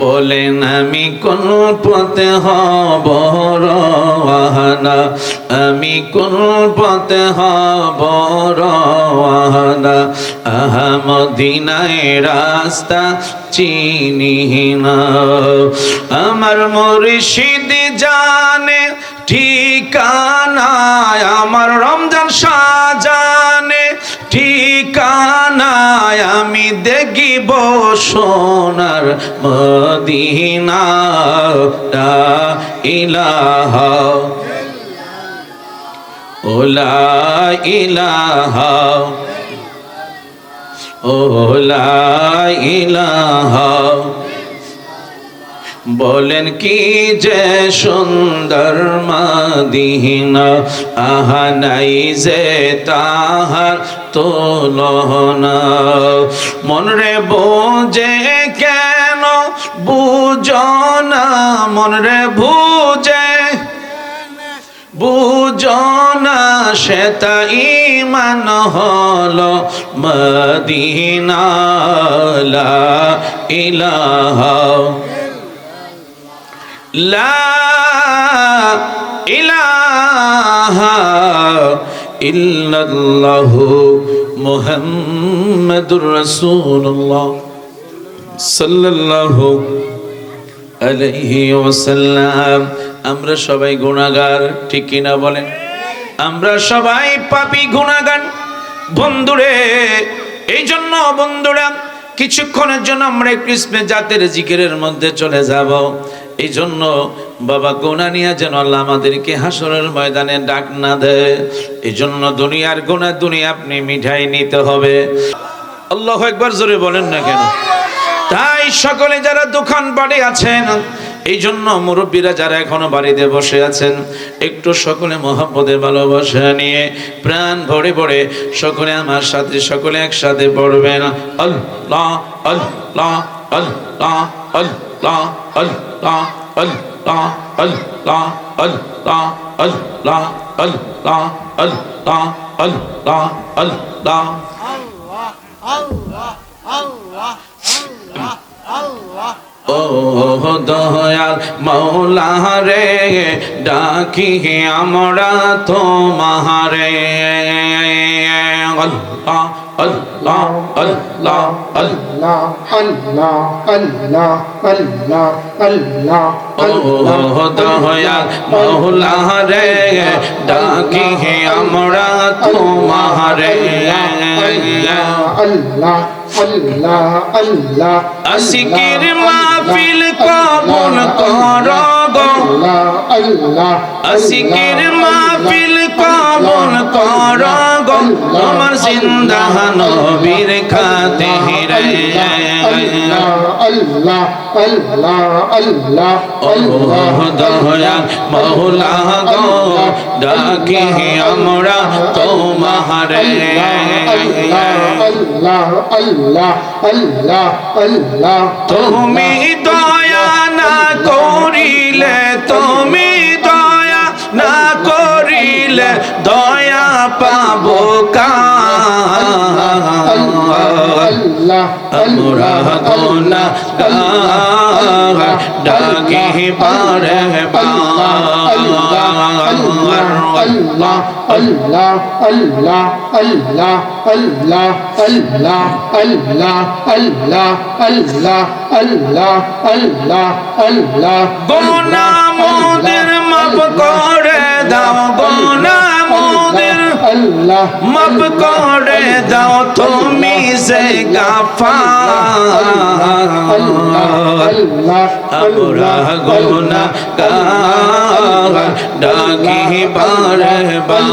বলেন আমি কোন পথে হব রওয়ানা, আমি কোন পথে হব রওয়ানা, মদিনায় রাস্তা চিনি না। আমার মুর্শিদ জানে ঠিকানা, আমার রমজান শাহজানে ঠিকানা, আমি দেখিব সোনার মদিনা। লা ইলাহা ও লা ইলাহা ও লা ইলাহা। বলেন কি যে সুন্দর মদিনা, আহা নাই যে তাহার তুলনা। মন রে বোঝে কেন বুঝো না, মন রে বুঝে বুঝো না, সেটা ঈমান হলো মদিনা। লা ইলাহা লা ইলাহা ইল্লাল্লাহু মুহাম্মাদুর রাসূলুল্লাহ সাল্লাল্লাহু আলাইহি ওয়াসাল্লাম। আমরা সবাই গুনাহগার, ঠিক কিনা বলেন? আমরা সবাই পাপী গুনাহগার বন্ধুরে। এই জন্য বন্ধুরা কিছুক্ষণের জন্য আমরা একটু ইসমে জাতের জিকিরের মধ্যে চলে যাব। এই জন্য বাবা গুনাহ নিয়ে যেন আল্লাহ আমাদেরকে হাসরের ময়দানে ডাক না দেয়। এই জন্য দুনিয়ার গুনাহ দুনিয়া আপনি মিঠাই নিতে হবে। আল্লাহু আকবার জোরে বলেন না কেন? তাই সকলে যারা দোকান বাড়ি আছেন, এই জন্য মুরব্বীরা যারা এখনো বাড়িতে বসে আছেন, একটু সকলে মহব্বতে ভালোবাসা নিয়ে প্রাণ ভরে ভরে সকলে আমার সাথে সকলে একসাথে পড়বেন। আল্লাহ আল্লাহ আল্লাহ আল্লাহ আল্লাহ আল্লাহ আল্লাহ আল্লাহ আল্লাহ আল্লাহ আল্লাহ আল্লাহ আল্লাহ আল্লাহ আল্লাহ আল্লাহ। ও দয়াল মৌলা রে, ডাকি আমরা তোমারে। আল্লাহ আল্লাহ আল্লাহ আল্লাহ আল্লাহ আল্লাহ আল্লাহ আল্লাহ। ও দয়াল মৌলা রে, ডাকি আমরা তোমারে। আল্লাহ আল্লাহ আল্লাহ। আশিকের মাহফিল কবুল করো গো আল্লাহ, আশিকের মাহফিল কবুল করো গো, তোমার জিন্দা নবীর খাতিরে। আল্লাহ আল্লাহ আল্লাহ আল্লাহ। ও দয়াল মওলা গো, ডাকি আমরা তোমারে। আল্লাহ আল্লাহ আল্লাহ আল্লাহ। তুমি দয়া না করিলে, তুমি দয়া না করিলে দয়া পাবো কার? আমরা গুনাহগার, ডাকি পারে বার। আল্লাহ আল্লাহ আল্লাহ আল্লাহ আল্লাহ আল্লাহ আল্লাহ আল্লাহ আল্লাহ আল্লাহ আল্লাহ আল্লাহ। গুনাহ মোদের মাফ করে দাও, গুনাহ মোদের আল্লাহ মাফ করে দাও, তুমি যে গাফার। আমরা গুনাহগার, ডাকি বারে বার।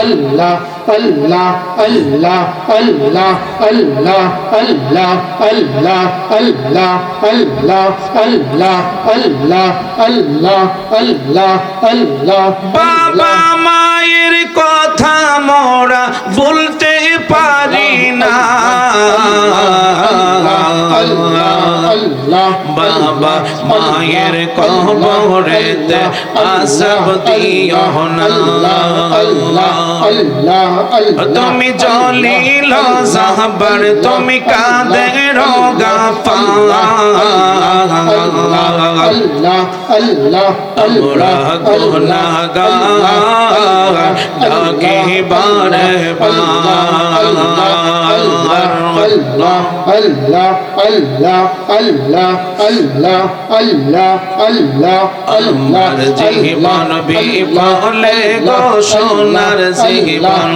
আল্লাহ আল্লাহ আল্লাহ আল্লাহ আল্লাহ আল্লাহ আল্লাহ আল্লাহ আল্লাহ আল্লাহ আল্লাহ আল্লাহ আল্লাহ আল্লাহ। বাবা মায়ের কথা মোরা বলতে পারি না, বাবা মায়ের কবরেতে আযাব দিও না। আল্লাহ আল্লাহ তুমি জলিল জাহবার তুমি কাদের গাফার আমরা গুনাহগার ডাকি বারে বার আমার জীবন বিফলে গো সোনার জীবন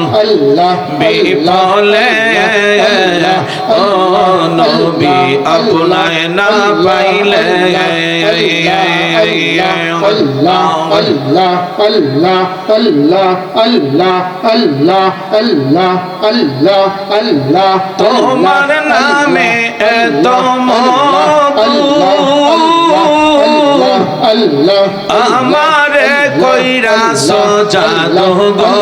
বিফলে ও নবী আপনায় না পাইলে তোমার নামে এত আমারে কইরা সজাদো গো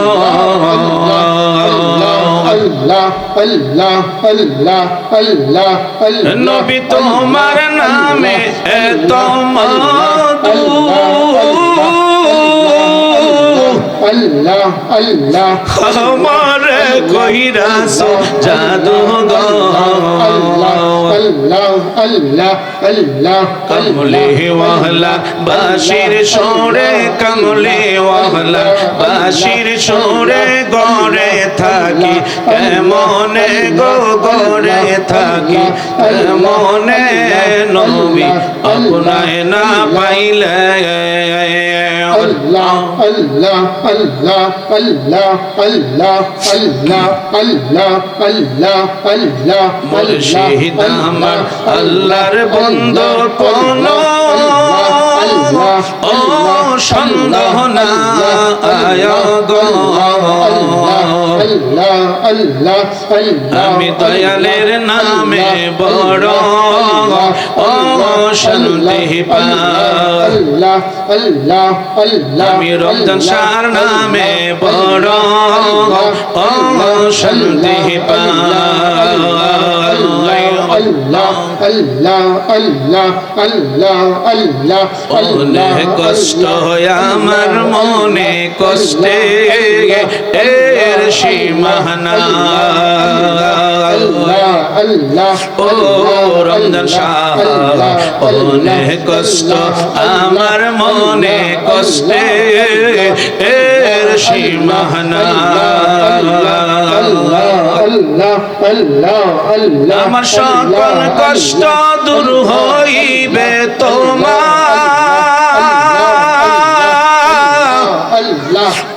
নবী তোমার নামে এত মধু আমারে কইরা সজাদো গো কমলে ওয়াহলা বাশির সোরে কমলে ওয়াহলা বাশির সোরে গড়ে থাকি কেমনে গো গড়ে থাকি কেমনে নবী আপনায় না পাইলে আল্লাহ আল্লাহ আল্লাহ আল্লাহ আল্লাহ আল্লাহ আল্লাহ আল্লাহ আল্লাহ মুর্শিদ আমার আল্লাহর বন্ধু কোন ও সন্দেহ না আয় গো আমি দয়ালের নামে বড় ও শান্তি পাই আমি রমজান শাহর নামে বড় ও শান্তি পাই অনেক কষ্ট আমার মনে কষ্টে এর সীমা নাই ও রমজান শাহ অনেক কষ্ট আমার মনে কষ্টে এর সীমা নাই আমার সকল কষ্ট দূর হইবে তোমার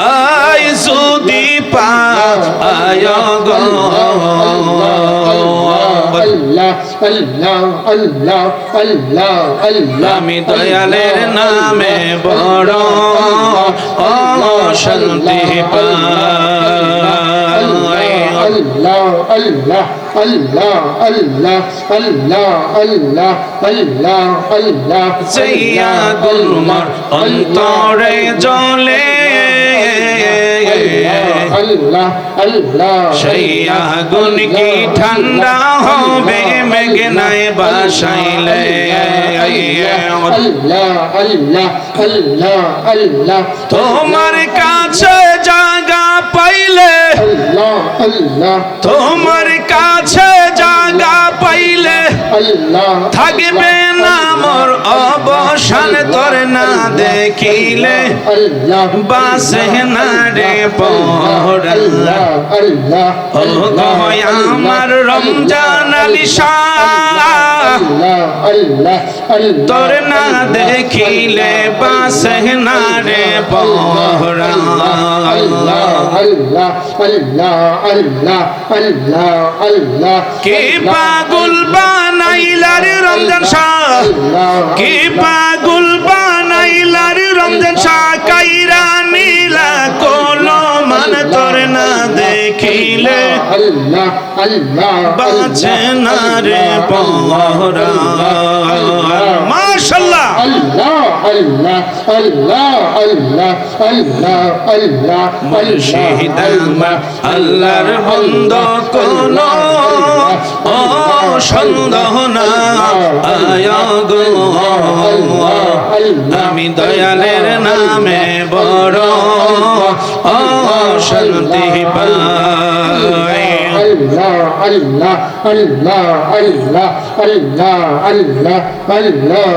আই যদি পায় গো আমি দয়ালের নামে বড় ও শান্তি পাই আল্লাহ আল্লাহ আল্লাহ আল্লাহ আল্লাহ আল্লাহ আল্লাহ আল্লাহ জিয়া গুলমার অন্তরে জ্বলে আল্লাহ আল্লাহ সেই আগুন কি ঠান্ডা হবে মেঘনায় বাসাইলে আল্লাহ আল্লাহ আল্লাহ আল্লাহ তোমার কাছে জায়গা পাইলে আল্লাহ আল্লাহ তোমার কাছে জায়গা পাইলে আল্লাহ থাকবে না মোর অবসান তোর না দেখিলে আল্লাহ বাসে না রে পর আল্লাহ আল্লাহ ও গো আমার রমজান আলী শাহ আল্লাহ আল্লাহ তোর না দেখিলে বাসে না রে পর আল্লাহ আল্লাহ আল্লাহ আল্লাহ আল্লাহ আল্লাহ কে পাগল বানাইলার রমজান শাহ কে পাগল বানাইলার রমজান শাহ কাইরা নীলা কোলো মান তোর না দেখিলে আল্লাহ আল্লাহ বাঁচে না রে পরা মাশাআল্লাহ আল্লাহ আল্লাহ আল্লাহ আল্লাহ আল্লাহ আল্লাহ মুর্শিদ আমার আল্লাহর বন্দা কোনো ও সন্দেহ না আয়া গো আমি দয়ালের নামে বড় ও শান্তি পাই আল্লাহ আল্লাহ আল্লাহ আল্লাহ আল্লাহ আল্লাহ আল্লাহ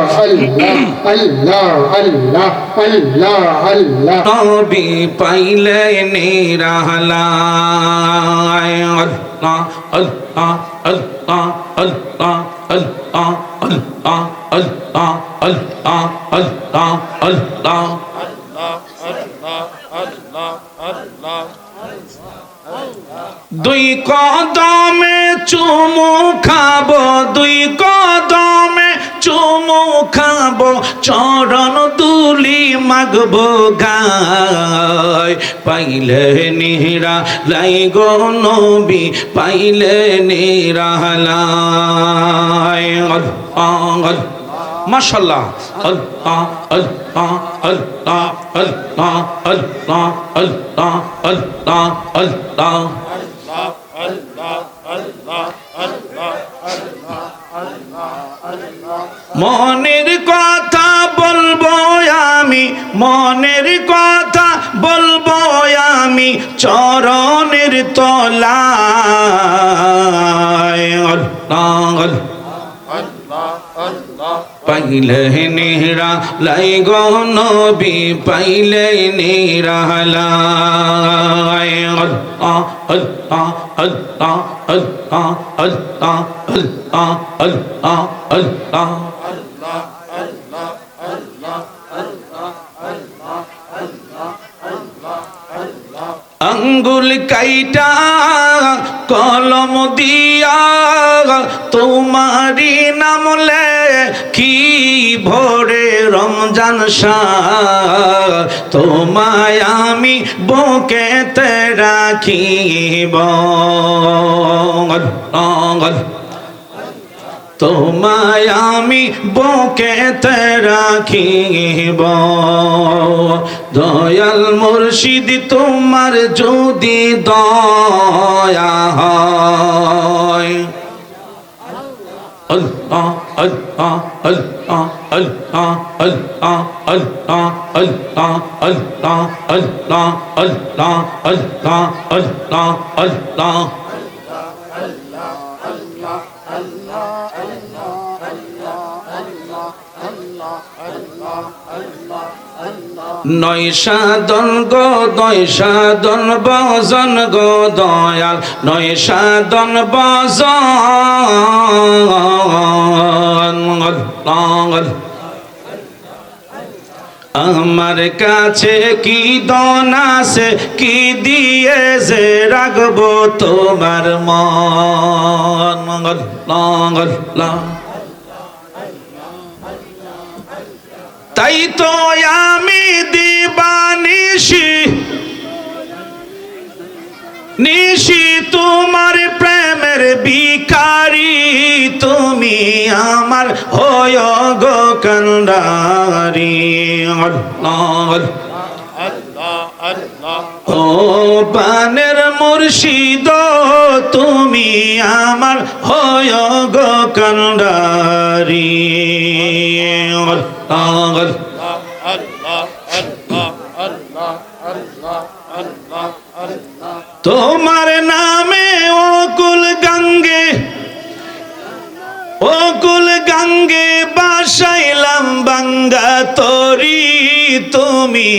আল্লাহ আল্লাহ আল্লাহ আল্লাহ নবী পাইলে নিরালায় আল্লাহ আল্লাহ আল্লাহ আল্লাহ আল্লাহ আল্লাহ আল্লাহ আল্লাহ আল্লাহ আল্লাহ দুই কদমে চুমু খাবো দুই কদমে চুমু খাবো চরণ দুলি মাগবো গায় পাইলে নিরা লাই গো নবী পাইলে নিরালাই আল্লাহ মাশাআল্লাহ আল্লাহ আল্লাহ আল্লাহ আল্লাহ আল্লাহ আল্লাহ আল্লাহ আল্লাহ মনের কথা বলবো আমি মনের কথা বলবো আমি চরণের তলায় আল্লাহ পাইলে নিরা লাই গো নবী পাইলে নিরালাই আল্লাহ আল্লাহ আল্লাহ আল্লাহ আল্লাহ আল্লাহ আল্লাহ আল্লাহ আঙ্গুল কাইটা কলম দিয়া তোমারি নাম লেখি ভোরে রমজান শাহ তোমায় আমি বুকেতে রাখিব তোমায় আমি বুকেতে রাখিব দয়াল মুর্শিদ তোমার যদি দয়া হয় আল্লাহ আল্লাহ আল্লাহ আল্লাহ আল্লাহ আল্লাহ আল্লাহ আল্লাহ আল্লাহ আল্লাহ আল্লাহ আল্লাহ আল্লাহ নয় সাধন গো নয় সাধন বজন গো দয়াল নয় সাধন বজন আমার কাছে কি দন আছে কি দিয়ে যে রাখবো তোমার মন তাই তো আমি দিবানিশি নিশি তোমার প্রেমের ভিখারি তুমি আমার হয় গো কান্ডারি ও পানের মুর্শিদ তুমি আমার হয় গো কান্ডারি তোমার নামে অকুল গঙ্গে বাসাইলাম বাঙ্গা তরি তুমি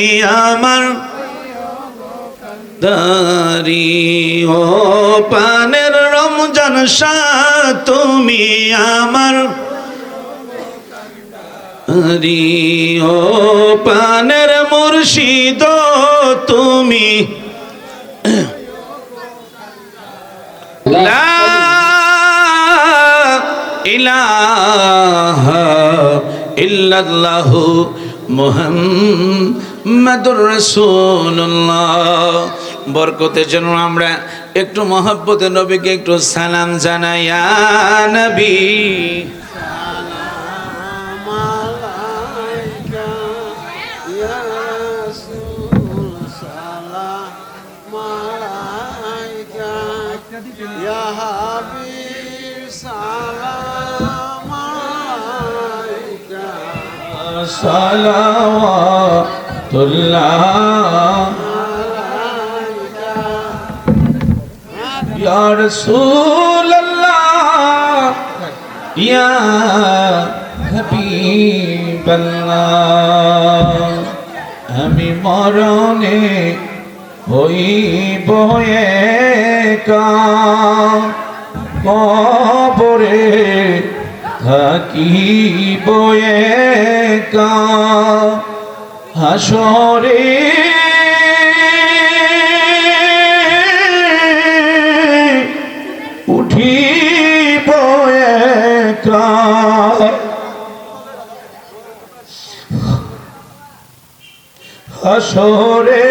আমার দারি ও পানের রমজান শাহ তুমি আমার রি ও পানের মুর্শিদ তুমি লা ইলাহা ইল্লাল্লাহু মুহাম্মাদুর রাসূলুল্লাহ। বরকতের জন্য আমরা একটু মহব্বতে নবীকে একটু সালাম জানাই। ইয়া নবী ইয়া হাবিব সালাম আলাইকা সালাওয়াতুল্লাহ ইয়া রাসূলুল্লাহ ইয়া হাবিবাল্লাহ আমি মরণে হইব একা কবরে থাকিব একা হাসরে উঠিব একা হাসরে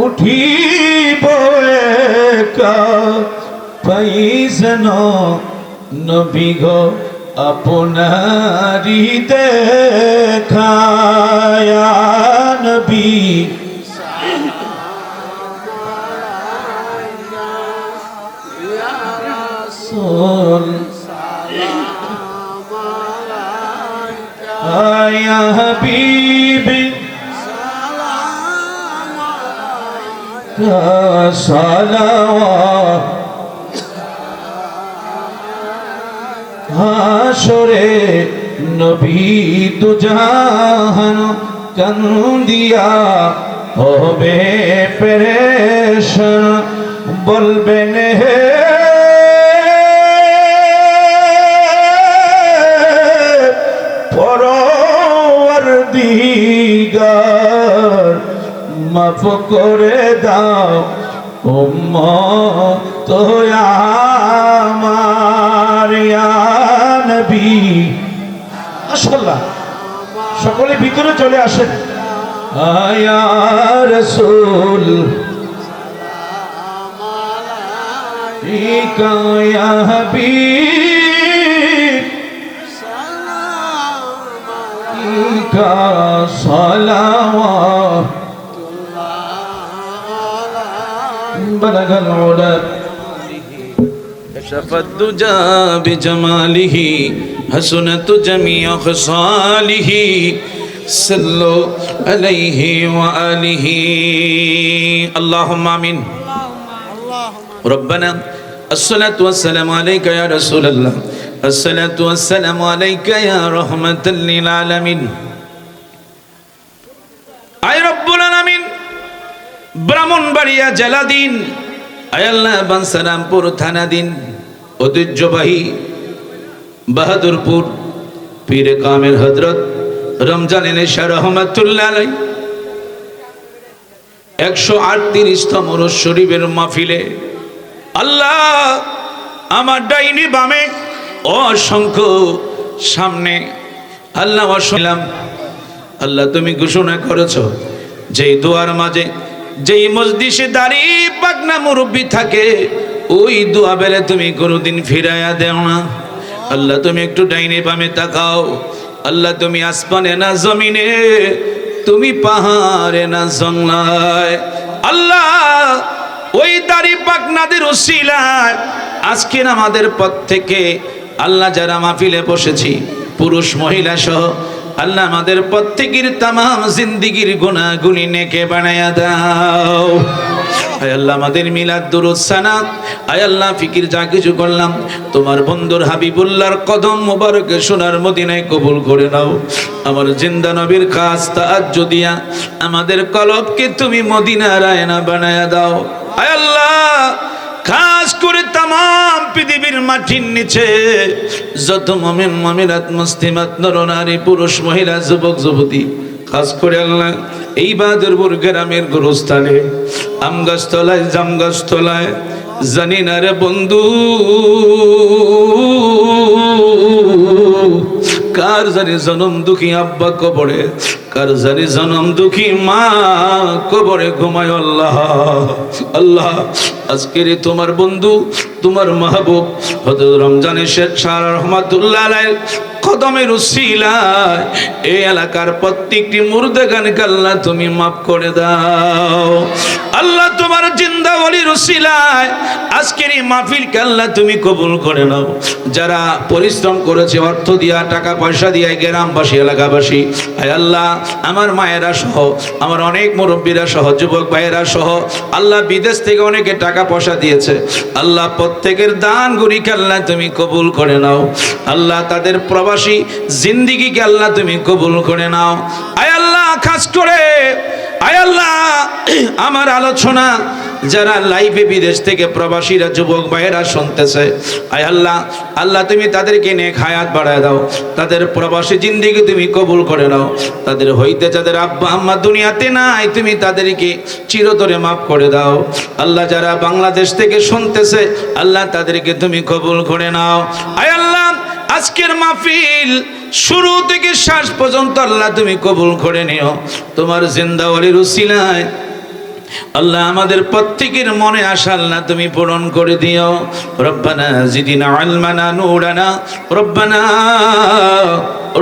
উঠিব একা পাইছেন নবী গো আপনারি দেখা ইয়া নবী ইয়া রাসূল সালাম আলাইকা ইয়া হাবিবি সালাম আলাইকা সালাওয়াত হাসরে নবী দুজাহান কান্দিয়া হবে পেরেশান বলবেন হে পরওয়ারদিগার মাফ করে দাও উম্মত আমার ইয়া নবী মাশাআল্লাহ সকলে ভিতরে চলে আসেন ইয়া রাসূল সালাম আলাইকা ইয়া হাবিব সালাম ইকা সালাওয়াত بلغ العلا كشف الدجى بجماله حسنت جميع خصاله صلوا عليه وآله اللهم آمين ربنا الصلاة والسلام عليك يا رسول الله الصلاة والسلام عليك يا رحمة للعالمين أي رب العالمين ব্রাহ্মণবাড়িয়া জেলাধীন আয়াল্লাহ বানসারামপুর থানাধীন ঐতিহ্যবাহী বাহাদুরপুর পীরে কামেল হযরত রমজান নেশা রহমাতুল্লাহ আলাই 138তম রোজ শরীফের মাহফিলে আল্লাহ আমার ডাইনি বামে অসংখ্য সামনে আল্লাহ অসলাম আল্লাহ তুমি ঘোষণা করেছো যেই দোয়ার মাঝে যেই মজলিসে দাঁড়িয়ে পাকনা মুরব্বী থাকে ওই দোয়া বেলে তুমি কোনোদিন ফিরাইয়া দেও না আল্লাহ তুমি একটু ডাইনে বামে তাকাও আল্লাহ তুমি আসমানে না জমিনে তুমি পাহাড়ে না জঙ্গলায় আল্লাহ ওই দাড়ি পাকনাদের উসিলায় আজকের আমাদের পথ থেকে আল্লাহ যারা মাহফিলে বসেছি পুরুষ মহিলা সহ আল্লাহ আমাদের প্রত্যেকের तमाम জিন্দেগীর গুনাহগুনি নেকে বানায়া দাও আয় আল্লাহ আমাদের মিলাদ দুরূদ সানাত আয় আল্লাহ ফিকির যা কিছু করলাম তোমার বন্ধুর হাবিবুল্লাহর কদম মোবারকে সোনার মদিনায় কবুল করে নাও আমার জিন্দা নবীর খাস তাআজ্জুদ দিয়া আমাদের কলবকে তুমি মদিনার আয়না বানায়া দাও আয় আল্লাহ খাস করে तमाम পৃথিবীর মাটির নিচে যত মুমিন মুমিনাত মুসলিমাত নর নারী পুরুষ মহিলা যুবক যুবতী খাস করে আল্লাহ এই বাহাদুরপুর গ্রামের গোরস্থানে আমগাছতলায় জামগাছতলায় জানি না রে বন্ধু কার কার জানি জনম দুঃখী আব্বা কবরে, কার জানি জনম দুঃখী মা কবরে ঘুমায়। আল্লাহ আল্লাহ, আজকের তোমার বন্ধু, তোমার মাহবুব হযরত রমজানের শেখ শাহ রহমাতুল্লাহ আলাইহির কদমের উসিলায় এই এলাকার প্রত্যেকটি মুর্দাগানকে আল্লাহ তুমি মাফ করে দাও। আল্লাহ তোমার জিন্দা ওলির উসিলায় আজকের এই মাহফিলকে আল্লাহ তুমি কবুল করে নাও। যারা পরিশ্রম করেছে অর্থ দিয়া, টাকা পয়সা দিয়া, গ্রামবাসী, এলাকাবাসী, আয় আল্লাহ আমার মায়েরা সহ, আমার অনেক মুরব্বীরা সহ, যুবক ভাইয়েরা সহ, আল্লাহ বিদেশ থেকে অনেকে টাকা পয়সা দিয়েছে, আল্লাহ প্রত্যেকের দান গুরিকে আল্লাহ তুমি কবুল করে নাও। আল্লাহ তাদের প্রবাসী জিন্দিগিকে আল্লাহ তুমি কবুল করে নাও। আয় আল্লাহ খাস করে আয় আল্লাহ আমার আলোচনা যারা লাইভে বিদেশ থেকে প্রবাসীরা যুবক ভাইয়েরা শুনতেছে, আয় আল্লাহ আল্লাহ তুমি তাদেরকে নেক হায়াত বাড়ায় দাও, তাদের প্রবাসী জিন্দেগি তুমি কবুল করে নাও। তাদের হইতে যাদের আব্বা আম্মা দুনিয়াতে নাই, তুমি তাদেরকে চিরতরে মাফ করে দাও। আল্লাহ যারা বাংলাদেশ থেকে শুনতেছে, আল্লাহ তাদেরকে তুমি কবুল করে নাও। আয় আল্লাহ আজকের মাহফিল শুরু থেকে শেষ পর্যন্ত আল্লাহ তুমি কবুল করে নিও তোমার জিন্দা ওলির উসিলায়। আল্লাহ আমাদের প্রত্যেকের মনে আশা আল্লাহ তুমি পূরণ করে দিও। রব্বানা জিদিনা ইলমানা নূরানা,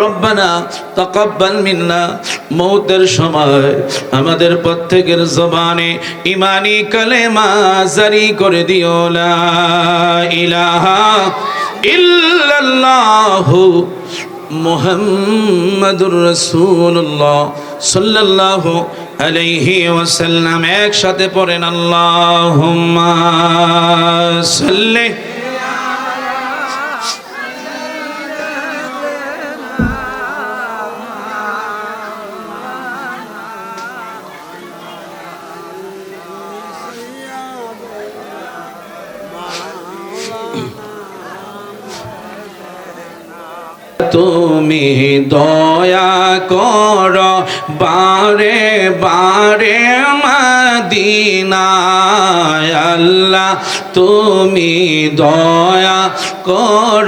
রব্বানা তাকাব্বাল মিন্না। মৌতের সময় আমাদের প্রত্যেকের জবানে ঈমানি কালেমা জারি করে দিও, লা ইলাহা ইল্লাল্লাহু মুহাম্মাদুর রাসূলুল্লাহ সাল্লাল্লাহু আলাইহি ওয়াসাল্লাম। একসাথে পড়েন আল্লাহুম্মা সাল্লি তুমি দয়া কর বারে বারে মদিনায়। আল্লাহ তুমি দয়া কর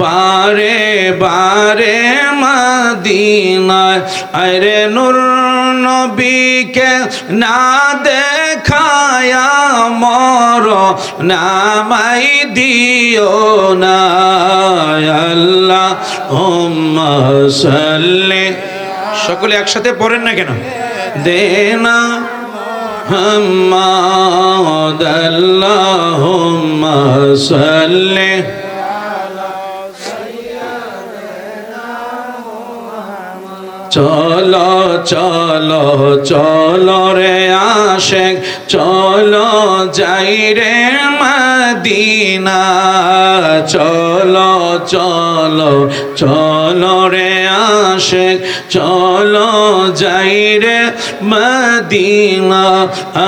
বারে বারে মদিনায়। আরে নূর নবীকে না দেখায়া মর নামাই দিও না। আল্লাহ হুম্মা সাল্লি, সকলে একসাথে পড়েন না কেন, দেনা মুহাম্মাদ আল্লাহুম্মা সাল্লি। চলো চলো চলো রে আশেক, চলো যাই রে মদিনা। চলো চলো চলো রে আশেক, চলো যাই রে মদিনা।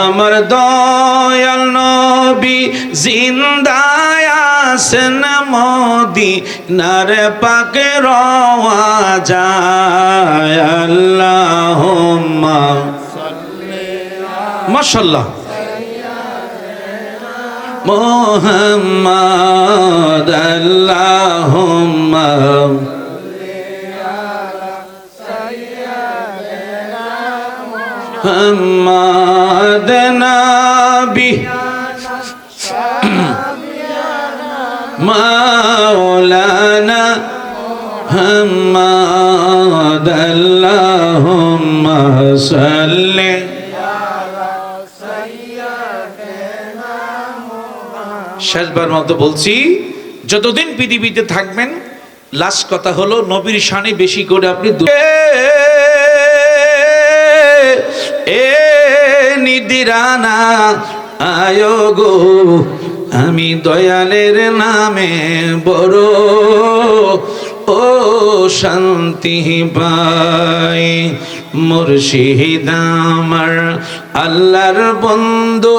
আমার দয়াল নবী জিন্দায় আছেন, মদিনার পাকে রওয়া যায়। আল্লাহুম্মা মাশাআল্লাহ মুহাম্মাদ আল্লাহুম্মা মুহাম্মাদ নবী মাওলানা মুহাম্মাদ আল্লাহুম্মা সাল্লি। শেষবার মতো বলছি, যতদিন পৃথিবীতে থাকবেন লাস্ট কথা হলো নবীর শানে বেশি করে আপনি এ নিদিরানা আয়ো গো, আমি দয়ালের নামে বড় ও শান্তি পাই। মুর্শিদ আমার আল্লাহর বন্ধু,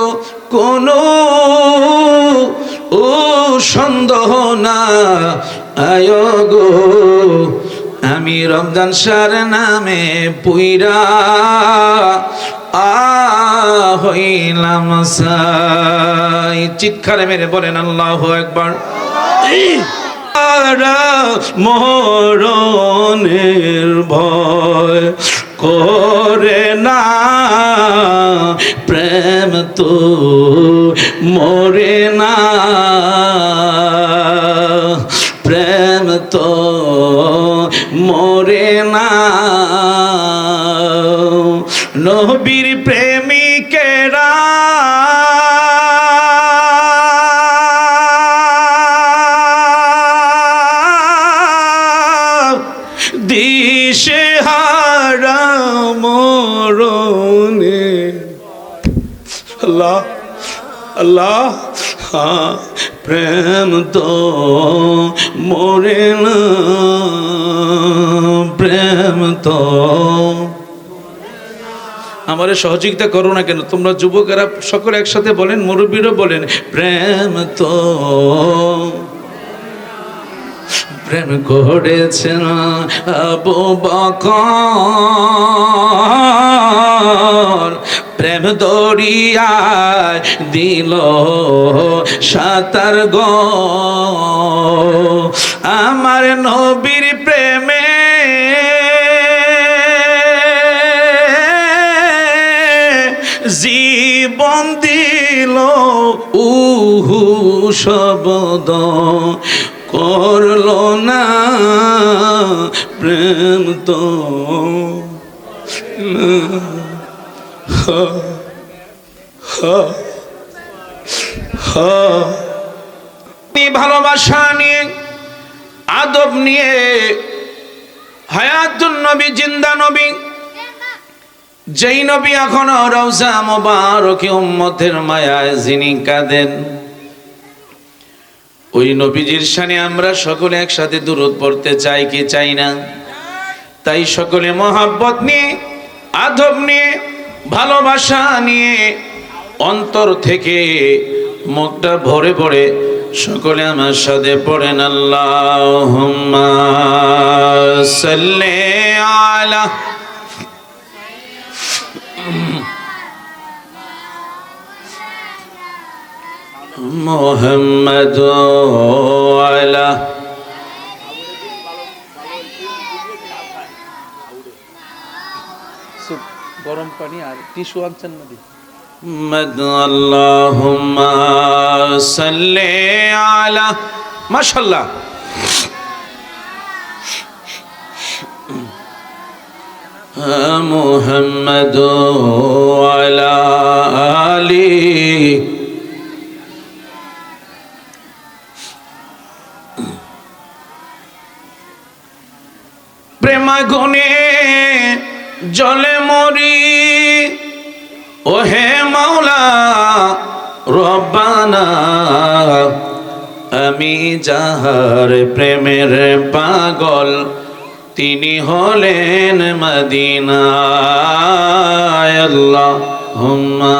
কোনো ও সন্দেহ না আয়ো গো, আমি রমজান শাহর নামে পুইরা হইলাম সাই। চিৎকারে মেরে বলেন আল্লাহু আকবার। মরণের ভয় করে না, প্রেম তো মরে না, প্রেম তো মরে না। নবীর প্রেমিকেরা দিশেহারা মরণে। আল্লাহ আল্লাহ, হ্যাঁ, প্রেম তো মরে না, প্রেম তো। আমারে সহযোগিতা করো না কেন তোমরা যুবকেরা সকলে একসাথে বলেন, মুরব্বীরা বলেন, প্রেম তো। প্রেম করেছেন আবু বকর, প্রেম দরিয়ায় দিল সাঁতার গো। আমার নবীর প্রেমে জীবন দিল উহু শব্দ করলো না, প্রেম তো ভালোবাসা নিয়ে, আদব নিয়ে, হায়াতুন নবী, জিন্দা নবী, যেই নবী এখনো রওজা মোবারকে উম্মতের মায়ায় যিনি কাঁদেন, ওই নবীজির শানে আমরা সকলে একসাথে দুরূদ পড়তে চাই কি চাই না? তাই সকলে মহব্বত নিয়ে, আদব নিয়ে, ভালোবাসা নিয়ে, অন্তর থেকে মুখটা ভরে ভরে সকলে আমার সাথে পড়েন, আল্লাহুম্মা সাল্লি আলা মুহাম্মাদ আলা গরম পানি আর টিস্যু আনছেন না মুহাম্মাদ। আল্লাহুম্মা সাল্লি আলা, মাশাআল্লাহ, মুহাম্মাদ আলা আলি প্রেমাগুনে জলে মরি, ওহে মাওলা রব্বানা, আমি যাহার প্রেমের পাগল তিনি হলেন মদিনায়। আল্লাহুম্মা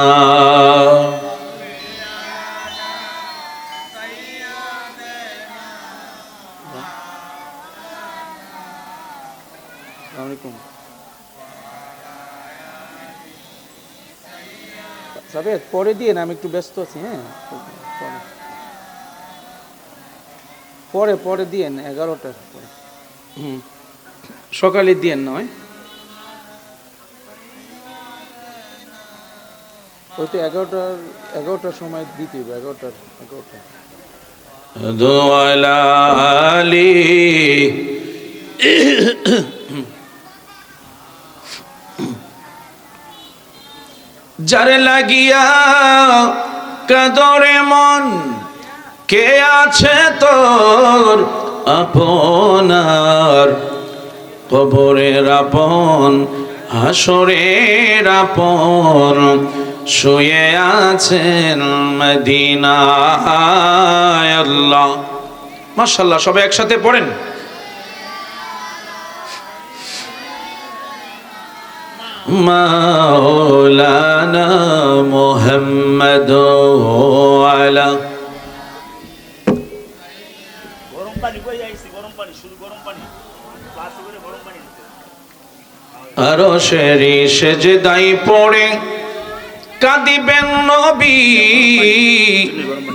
সাবেদ পরে দিয়ে না, আমি একটু ব্যস্ত আছি। হ্যাঁ, পরে পরে দিয়েন, 11টার পরে। সকালে দিয়েন নয়, ওই তো 11টার সময় দিতে হবে, 11টা। দোয়ালি যারে লাগিয়া কাদরে মন, কে আছে তোর আপনার? কবরের আপন, হাসরের আপন, শুয়ে আছেন মদিনায়। আল্লাহ, মাশাআল্লাহ, সবাই একসাথে পড়েন। মাওলানা মুহাম্মদ আলা। গরম পানি কই আইছি, গরম পানি, শুধু গরম পানি, গ্লাসে করে গরম পানি দিতে। আরশের সেজদায় পড়ে কাঁদিবেন নবী,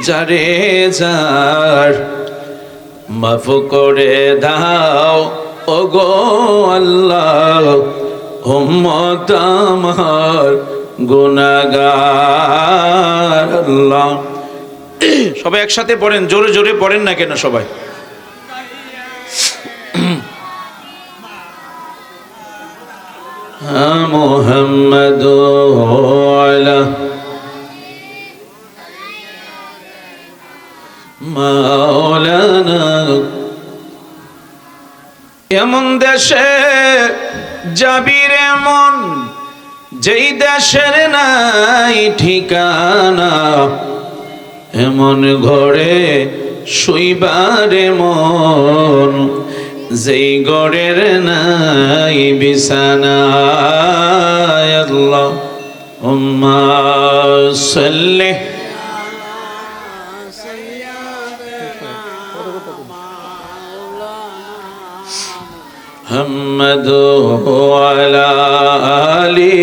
যারে যার মাফ করে দাও ওগো আল্লাহ, উম্মত আমার গুনাহগার আল্লাহ। সবাই একসাথে পড়েন, জোরে জোরে পড়েন না কেন সবাই? মুহাম্মাদ আলা মাওলানা। এমন দেশে যাবি রে মন, যেই দেশের নাই ঠিকানা, এমন ঘরে শুইবারে মন, যেই ঘরের নাই বিছানা। আল্লাহুম্মা সাল্লি মুহাম্মাদ ওয়ালা আলি।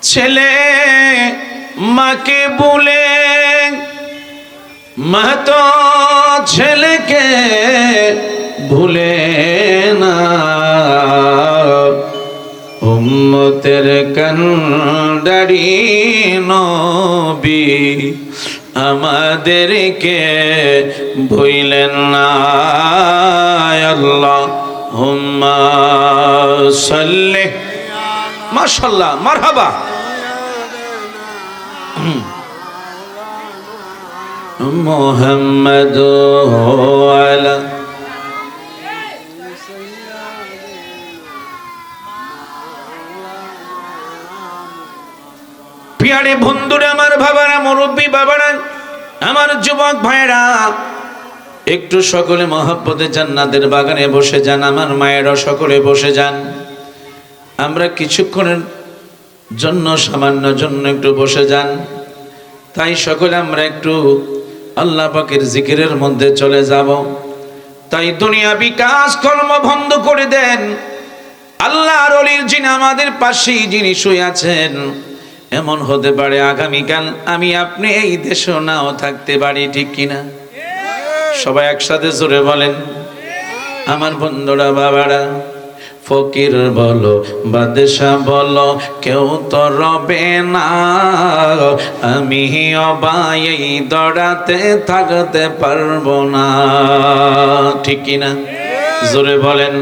ছেলে মাকে বলে, মা তো ছেলেকে ভুলে না, উম্মতের কান্ডারি নবী আমাদেরকে ভুলেন না। আল্লাহুম্মা সাল্লি। মাশাআল্লাহ, মারহাবা। মুহাম্মাদ আলা প্রিয়ারে বন্ধুরা, আমার বাবারা, মুরব্বী বাবারা, আমার যুবক ভাইরা, একটু সকলে মহব্বতে জান্নাতের বাগানে বসে যান। আমার মায়েরা সকলে বসে যান। আমরা কিছুক্ষণের জন্য, সামান্য জন্য একটু বসে যান। তাই সকলে আমরা একটু আল্লাহ পাকের জিকিরের মধ্যে চলে যাব। তাই দুনিয়াবি কাজকর্ম বন্ধ করে দেন। আল্লাহর ওলির যিনি আমাদের পাশেই যিনি শুয়ে আছেন, এমন হতে পারে আগামীকাল আমি আপনি এই দেশে নাও থাকতে পারি, ঠিক কিনা? সবাই একসাথে জোরে বলেন। আমার বন্ধুরা, বাবারা, ফকির বলো বাদশা বলো, কেউ তো রবে না, আমি অবাই দড়াতে থাকতে পারবো না, ঠিক কিনা? জোরে বলেন।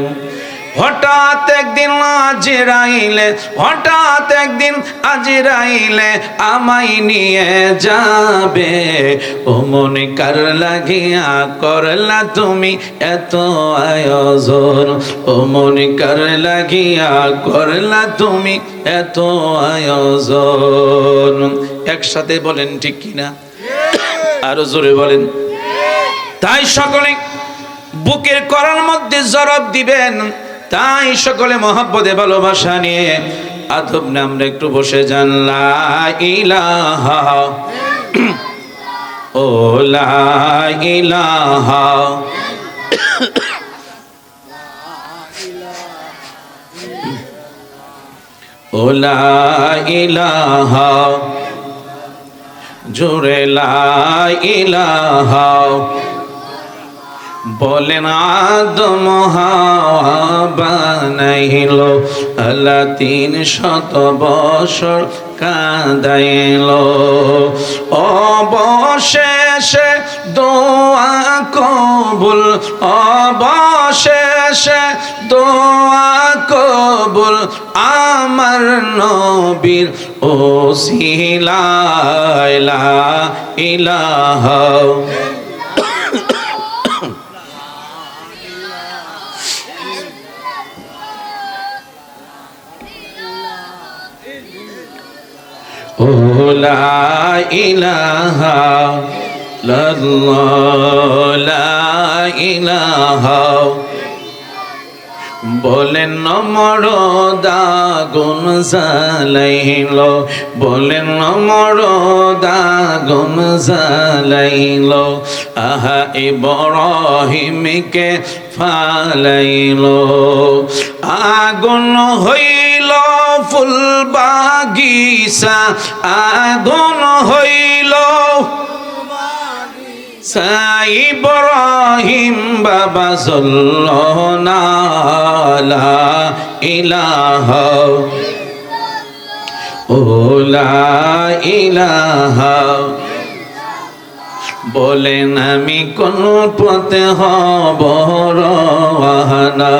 হঠাৎ একদিন আজরাইলে, হঠাৎ একদিন আজরাইলে আমায় নিয়ে যাবে। ও মনে কার লাগিয়া করলা তুমি এত আয়োজন, ও মনে কার লাগিয়া করলা তুমি এত আয়োজন। একসাথে বলেন, ঠিক কিনা? আরো জোরে বলেন। তাই সকলে বুকের করার মধ্যে জবাব দিবেন। তাই সকলে মহব্বতে ভালোবাসা নিয়ে আদব না আমরা একটু বসে যান। লা ইলাহা ও লা ইলাহা ও লা ইলাহা, জোরে লা ইলাহা। বলেন আদম হাওয়া বানাইল, আল্লাহ 300 বছর কাঁদাইল। অবশেষে দোয়া কবুল, অবশেষে দোয়া কবুল আমার নবীর ওসিলায়। লা ইলাহা ও লা ইলাহা ইল্লাল্লাহ, লা ইলাহা। বলেন নমরদ আগুন জ্বালাইল, বলেন নমরদ আগুন জ্বালাইল, আহা ইব্রাহিমকে ফালাইল। আগুন হইল ফুল বাগিচা আগুন হইল ইব্রাহিম বাবা না লা ইলাহা ও লা ইলাহা বলেন আমি কোন পথে হব রওয়ানা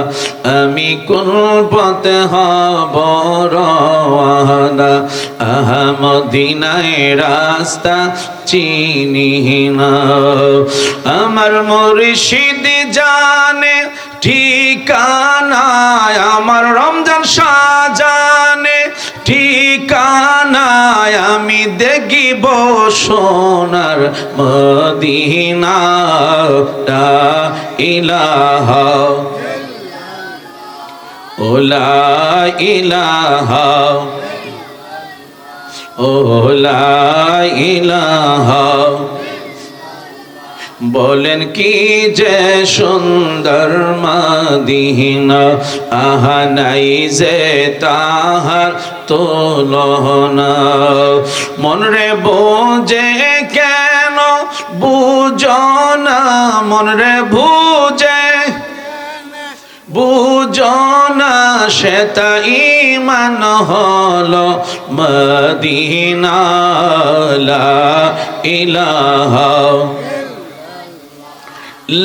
আমি কোন পথে হব রওয়ানা মদিনায় রাস্তা চিনি না আমার মুর্শিদ জানে ঠিকানা আমার রমজান সাজানে ঠিকানায় আমি দেখিব সোনার মদিনা লা ইলাহা ও লা ইলাহা ও লা ইলাহা বলেন কি যে সুন্দর মদিনা আহা নাই যে তাহার তুলনা মন রে বোঝে কেন বুঝো না মন রে বুঝো না সেটা ঈমান হলো মদিনা লা ইলাহা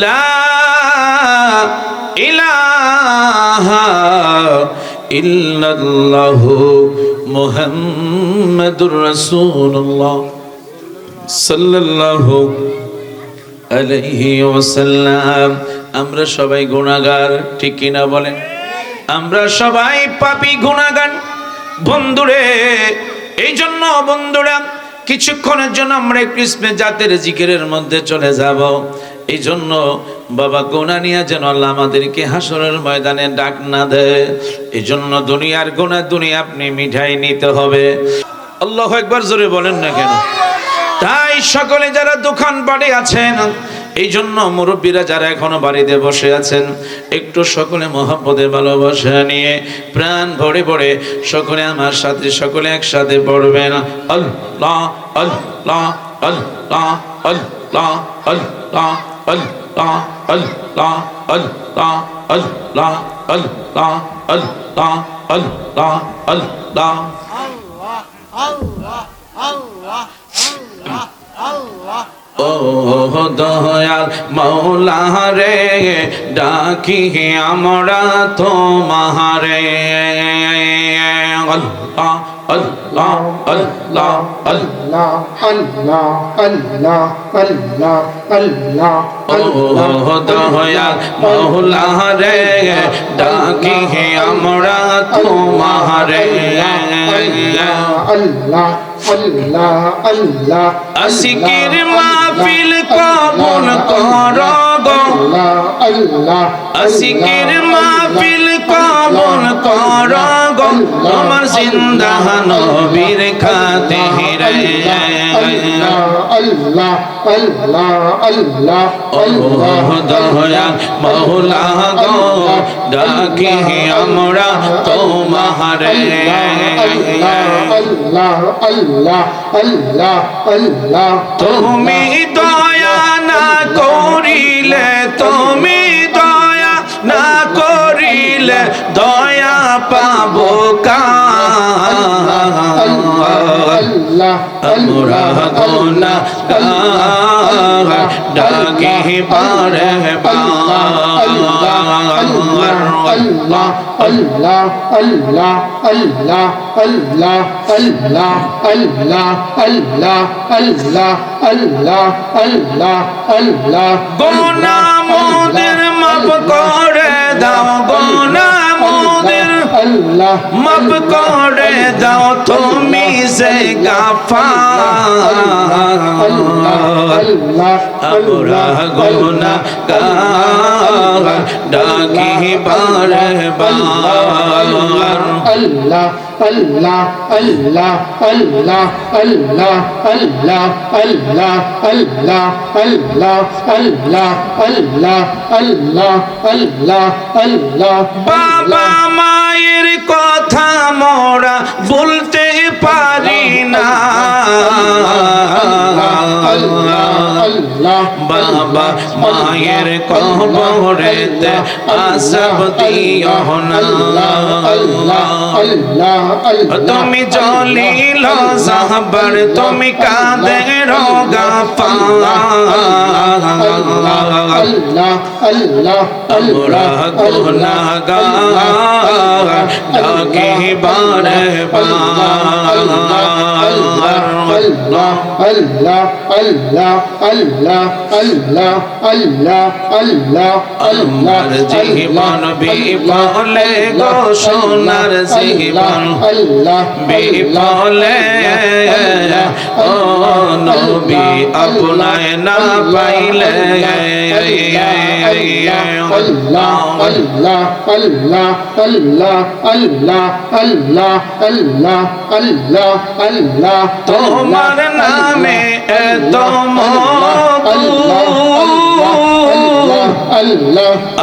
লা ইলাহা ইল্লাল্লাহু মুহাম্মাদুর রাসূলুল্লাহ সাল্লাল্লাহু আলাইহি ওয়াসাল্লাম। আমরা সবাই গুনাহগার, ঠিক কিনা বলেন? আমরা সবাই পাপী গুনাহগার বন্ধুরে। এই জন্য বন্ধুরা কিছুক্ষণের জন্য আমরা একটু ইসমে জাতের জিকিরের মধ্যে চলে যাব। এই জন্য বাবা গুনাহ নিয়ে যেন আল্লাহ আমাদেরকে হাসরের ময়দানে ডাক না দেয়। এই জন্য দুনিয়ার গুনাহ দুনিয়া আপনি মিঠাই নিতে হবে। আল্লাহু আকবার জোরে বলেন না কেন? তাই সকলে যারা দোকান বাড়ি আছেন, এই জন্য মুরব্বীরা যারা এখনো বাড়িতে বসে আছেন, একটু সকলে মহব্বতে ভালোবাসা নিয়ে প্রাণ ভরে ভরে সকলে আমার সাথে সকলে একসাথে পড়বেন আল্লাহ আল্লাহ আল্লাহ আল্লাহ আল্লাহ আল্লাহ আল্লাহ আল্লাহ আল্লাহ আল্লাহ আল্লাহ আল্লাহ আল্লাহ ও দয়াল মৌলা রে ডাকি আমরা তোমারে আল্লাহ আল্লাহ আল্লাহ আল্লাহ আল্লাহ আল্লাহ আল্লাহ আল্লাহ ও দয়াল মৌলা রে ডাকি আমরা তোমারে আল্লাহ আল্লাহ আল্লাহ আসিকির মাহফিল কবুল করো গো আল্লাহ আসিকির মাহফিল কবুল করো গো তোমার জিন্দা নবীর খাতিরে আল্লাহ আল্লাহ আল্লাহ আল্লাহ দয়াল মওলা গো ডাকি আমরা তোমারে আল্লাহ আল্লাহ আল্লাহ আল্লাহ তুমি দয়া না করিলে তুমি দয়া না করিলে দয়া পাবো আমরা গুনাহগার ডাকি পারে আল্লাহ আল্লাহ আল্লাহ আল্লাহ আল্লাহ আল্লাহ আল্লাহ আল্লাহ আল্লাহ আল্লাহ আল্লাহ আল্লাহ গুনাহ মোদের মাফ করে দাও গুনাহ মোদের আল্লাহ মাফ করে দাও তুমি যে গাফার আমরা গুনাহগার ডাকি বারে বার আল্লাহ আল্লাহ আল্লাহ আল্লাহ আল্লাহ আল্লাহ আল্লাহ আল্লাহ আল্লাহ আল্লাহ আল্লাহ আল্লাহ আল্লাহ আল্লাহ বাবা মায়ে মায়ের কথা মোরা বলতে পারি না বাবা মায়ের কবরেতে আযাব দিও না তুমি জলিল জাহবার তুমি কাদের আমরা গুনাহগার ডাকি বারে বার আমার জীবন বিফলে গো সোনার জীবন বিফলে ও নবী আপনায় না পাইলে তোমার নামে এত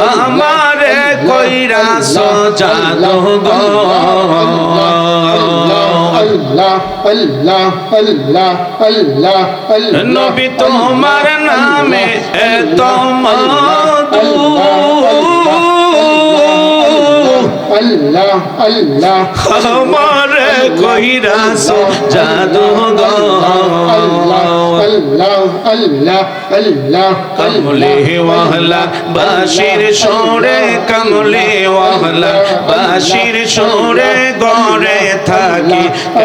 আমারে কইরা সজাদো গো নবী তোমার নামে এত মধু আমারে কইরা সজাদো গো কমলে ওয়াহলা বাশির সোরে কমলে ওয়াহলা বাশির সোরে গরে থাকি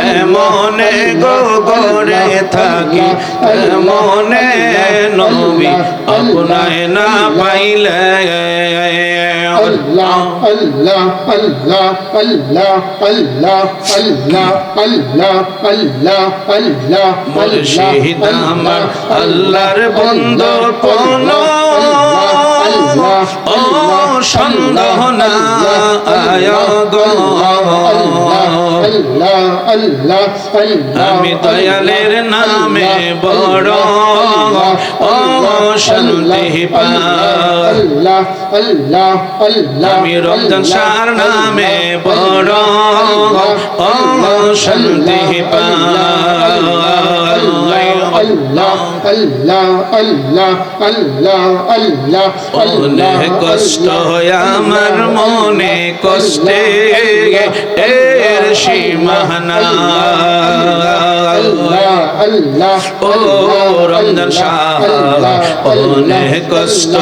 এমনে গো গরে থাকি এমনে নবী আপনায় না পাইলে আল্লাহ আল্লাহ আল্লাহ আল্লাহ আল্লাহ আল্লাহ আল্লাহ আল্লাহ আল্লাহ মুর্শিদ আমার আল্লাহর বন্ধু কোন ও সন্দেহ না আয় গো আমি দয়ালের নামে বড় ও শান্তি পাই আমি রমজান শাহর নামে বড় ও শান্তি পাই অনেক কষ্ট আমার মনে কষ্টে এর সীমা নাই ও রমজান শাহ অনেক কষ্ট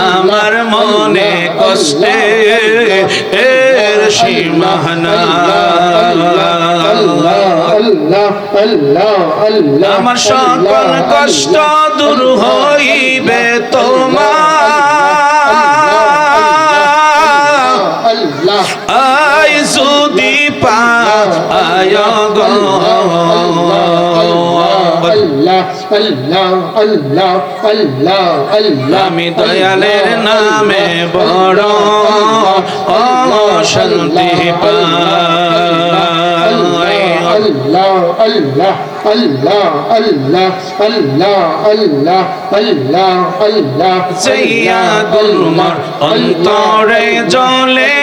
আমার মনে কষ্টে এর সীমা নাই আমার সকল কষ্ট দূর হইবে তোমার আই যদি পায় গো আমি দয়ালের নামে বড় ও শান্তি পাই জয়া গুলমার অন্তরে জ্বলে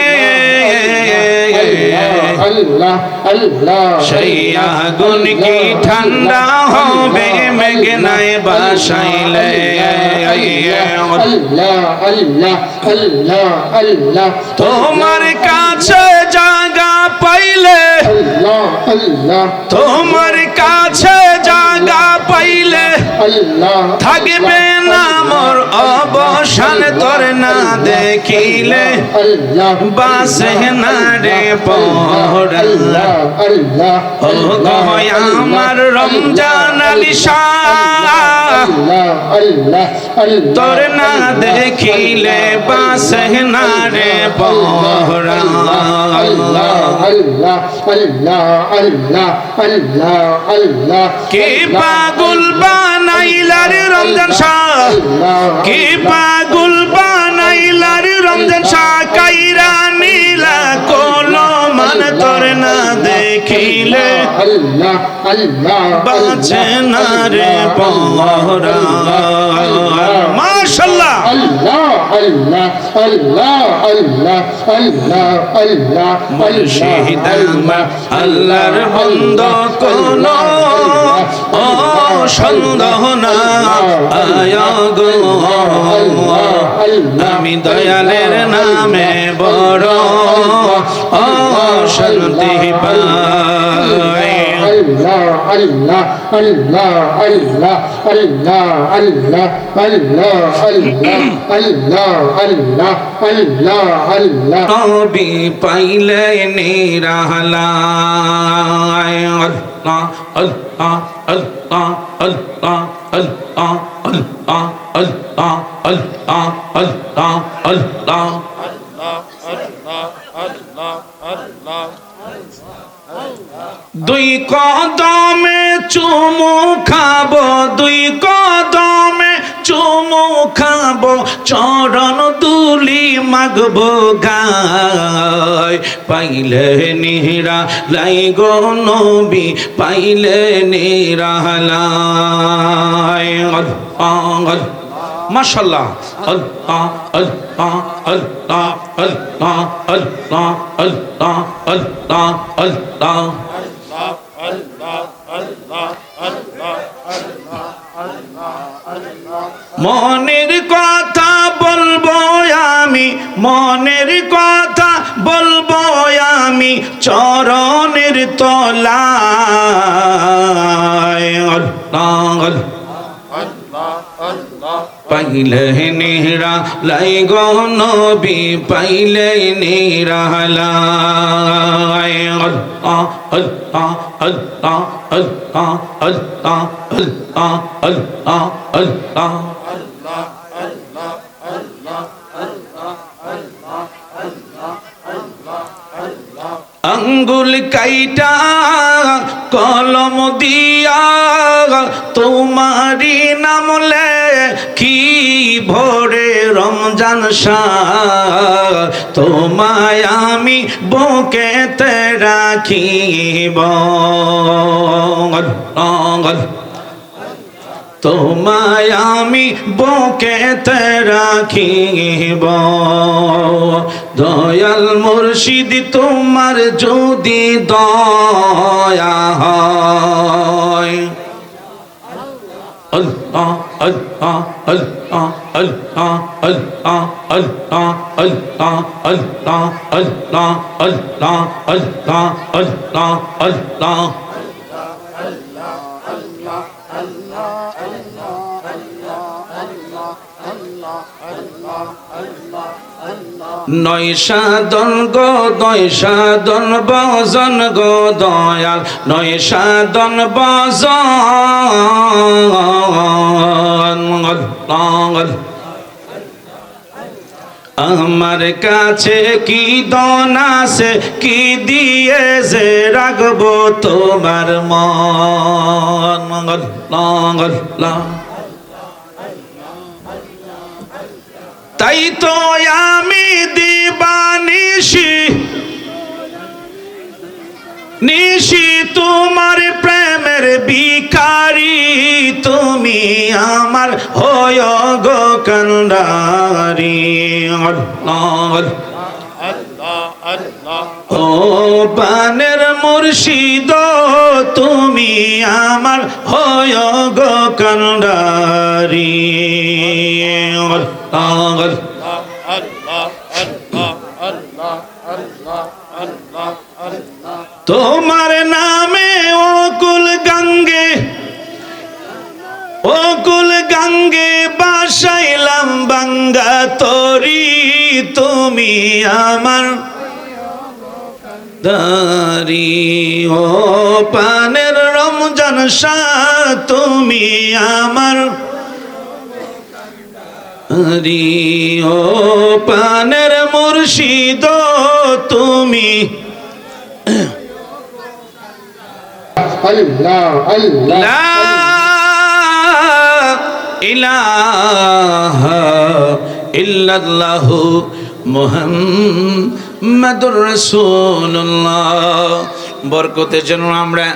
সেই আগুন কি ঠান্ডা হবে মেঘনায় বাসাইলে তোমার কাছে জায়গা পাইলে তোমার কাছে জায়গা পাইলে থাকবে না মোর অবসান তোর না দেখিলে বাসে না রে পড়াল্লাহ ও গো আমার রমজান আলী শাহ তোর না দেখিলে বাসে না রে পড়াল্লাহ কি পাগল বানাইলার রমজান শাহ কি পাগল বানাইলার রমজান শাহ কাইরা নীলা কোলো মান তোর না দেখিলে বাঁচে না রে পরা মাশাআল্লাহ আল্লাহ আল্লাহ আল্লাহ আল্লাহ আল্লাহ মুর্শিদ আমার আল্লাহর বন্দা কোনো সন্দেহ না আয়া গো আমি দয়ালের নামে বড় শান্তি পাই আল্লাহ আল্লাহ আল্লাহ আল্লাহ আল্লাহ আল্লাহ আল্লাহ আল্লাহ আল্লাহ আল্লাহ আল্লাহ নবী পাইলে নিরালায় আল্লাহ আল্লাহ আল্লাহ আল্লাহ আল্লাহ আল্লাহ আল্লাহ আল্লাহ আল্লাহ আল্লাহ দুই কদমে চুমু খাবো দুই কদমে চুমু খাবো চরণ দুলি মাগবো গায় পাইলে নিরা লাই গো নবী পাইলে নিরালায় আল্লাহ মাশাআল্লাহ আল্লাহ আল্লাহ আল্লাহ আল্লাহ আল্লাহ আল্লাহ আল্লাহ আল্লাহ মনের কথা বলবো আমি মনের কথা বলবো আমি চরণের তলায় আল্লাহ পাইলে নিরা লাই গো নবী পাইলে নিরালায় আল্লাহ আল্লাহ আল্লাহ আল্লাহ আল্লাহ আল্লাহ আল্লাহ আল্লাহ আঙ্গুল কাইটা কলম দিয়া তোমারি নাম লেখি ভোরে রমজান শাহ তোমায় আমি বুকেতে রাখিব তোমায় আমি বুকেতে রাখিব দয়াল মুর্শিদ তোমার যদি দয়া হয় আল্লাহ আল্লাহ আল্লাহ আল্লাহ আল্লাহ আল্লাহ আল্লাহ আল্লাহ আল্লাহ আল্লাহ আল্লাহ আল্লাহ আল্লাহ নয় সাধন গো নয় সাধন বজন গো দয়াল নয় সাধন বজন আমার কাছে কি দন আছে কি দিয়ে যে রাখবো তোমার মন তাই তো আমি দিবানিশি নিশি তোমার প্রেমের ভিখারি তুমি আমার হয় গো কান্ডারি ও পানের মুর্শিদ তুমি আমার হয় গো কান্ডারি তোমার নামে অকুল গঙ্গে বাসাইলাম বাঙ্গা তরি তুমি আমার দারি ও পানের রমজান শাহ তুমি আমার হরি ও পানের মুর্শিদ তুমি আল্লাহ আল্লাহ লা ইলাহা ইল্লাল্লাহু মুহাম্মাদুর রাসূলুল্লাহ। বরকতের জন্য আমরা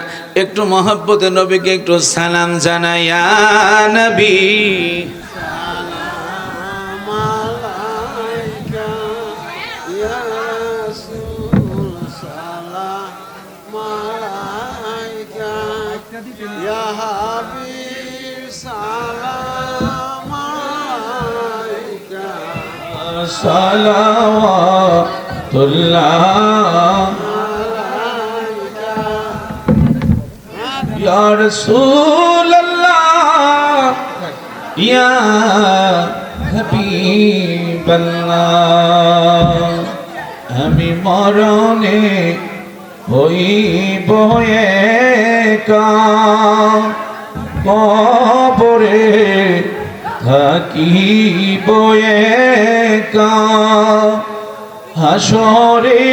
একটু মহব্বতে নবীকে একটু সালাম জানাই, ইয়া নবী সালাম ইয়া হাবিব সালাম আলাইকা সালাওয়াতুল্লাহ ইয়া রাসূলুল্লাহ ইয়া হাবিবাল্লাহ আমি মরণে হইব একা কবরে থাকিব একা হাসরে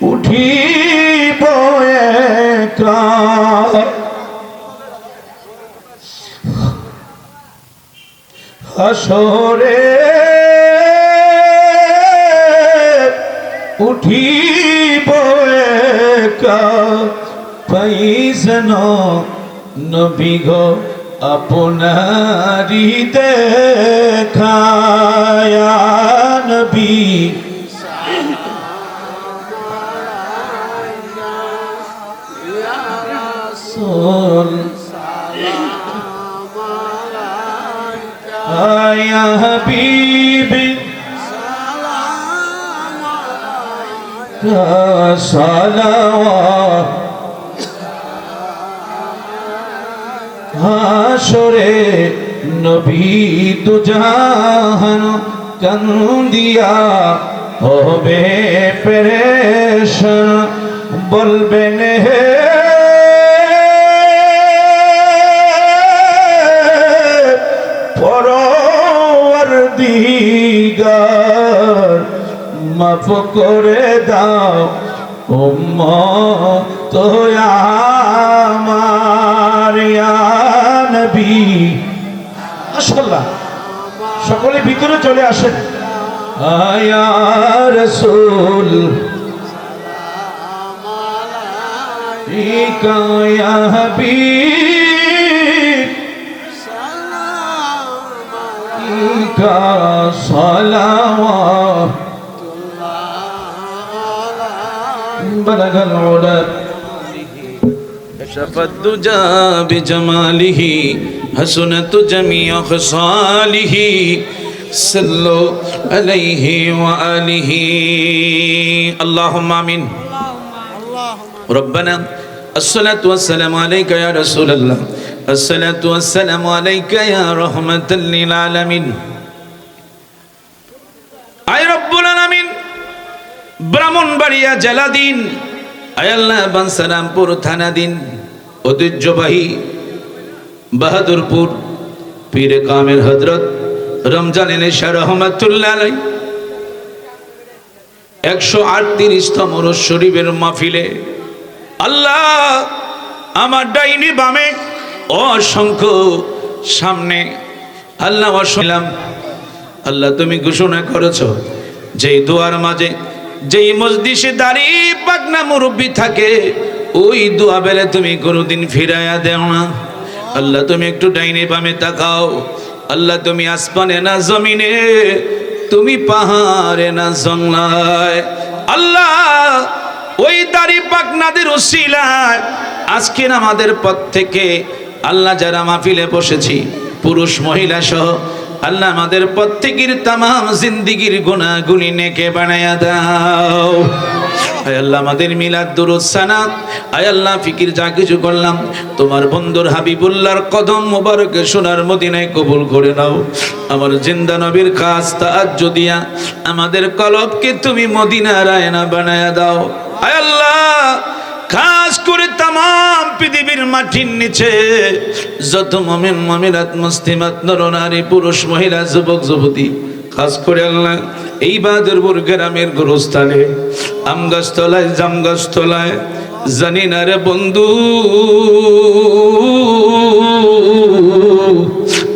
উঠিব একা হাসরে উঠিব একা পাইছেন নবী গো আপনারি দেখা ইয়া নবী ইয়া সোল সালাম আলাইকা ইয়া হাবিবি সালাম আলাইকা সালাওয়াত হাসরে নবী দুজাহান কান্দিয়া হবে পেরেশান বলবেন হে পরওয়ারদিগার মাফ করে দাও উম্মত আমার ইয়া নবী মাশাআল্লাহ সকলে ভিতরে চলে আসেন ইয়া রাসূল ইকা ইয়া হাবিব ইকা সালাওয়াত بلغ العلا كشف الدجى بجماله حسنت جميع خصاله صلوا عليه وآله اللهم آمين ربنا الصلاة والسلام عليك يا رسول الله الصلاة والسلام عليك يا رحمة للعالمين أي رب العالمين ব্রাহ্মণবাড়িয়া জেলাধীন আয়াল্লাহ বানসারামপুর থানাধীন ঐতিহ্যবাহী বাহাদুরপুর পীরে কামেল হযরত রমজান নেশা রহমাতুল্লাহ আলাইহি 138তম রোজ শরীফের মাহফিলে আল্লাহ আমার ডাইনি বামে অসংখ্য সামনে আল্লাহ শুনলাম আল্লাহ তুমি ঘোষণা করেছো যেই দোয়ার মাঝে যেই মজলিসে দাঁড়িয়ে পাকনা মুরব্বী থাকে ওই দোয়া বেলে তুমি কোনোদিন ফিরাইয়া দেও না আল্লাহ তুমি একটু ডাইনে বামে তাকাও আল্লাহ তুমি আসমানে না জমিনে তুমি পাহাড়ে না জঙ্গলায় আল্লাহ ওই দাড়ি পাকনাদের উসিলায় আজকের আমাদের পথ থেকে আল্লাহ যারা মাহফিলে বসেছি পুরুষ মহিলা সহ আল্লাহ আমাদের প্রত্যেকের तमाम জিন্দেগীর গুনাহগুলি নেকে বানায়া দাও আয় আল্লাহ আমাদের মিলাদ দুরূদ সানাত আয় আল্লাহ ফিকির যা কিছু করলাম তোমার বন্ধুর হাবিবুল্লাহর কদম মোবারকে সোনার মদিনায় কবুল করে নাও আমার জিন্দা নবীর খাস তাআজ্জুদ দিয়া আমাদের কলবকে তুমি মদিনার আয়না বানায়া দাও আয় আল্লাহ খাস করে तमाम পৃথিবীর মাটির নিচে যত মুমিন মুমিনাত মুসলিমাত নর নারী পুরুষ মহিলা যুবক যুবতী খাস করে আল্লাহ এই বাদরপুর গ্রামের গোরস্থানে আমগাছতলায় জামগাছতলায় জানি না রে বন্ধু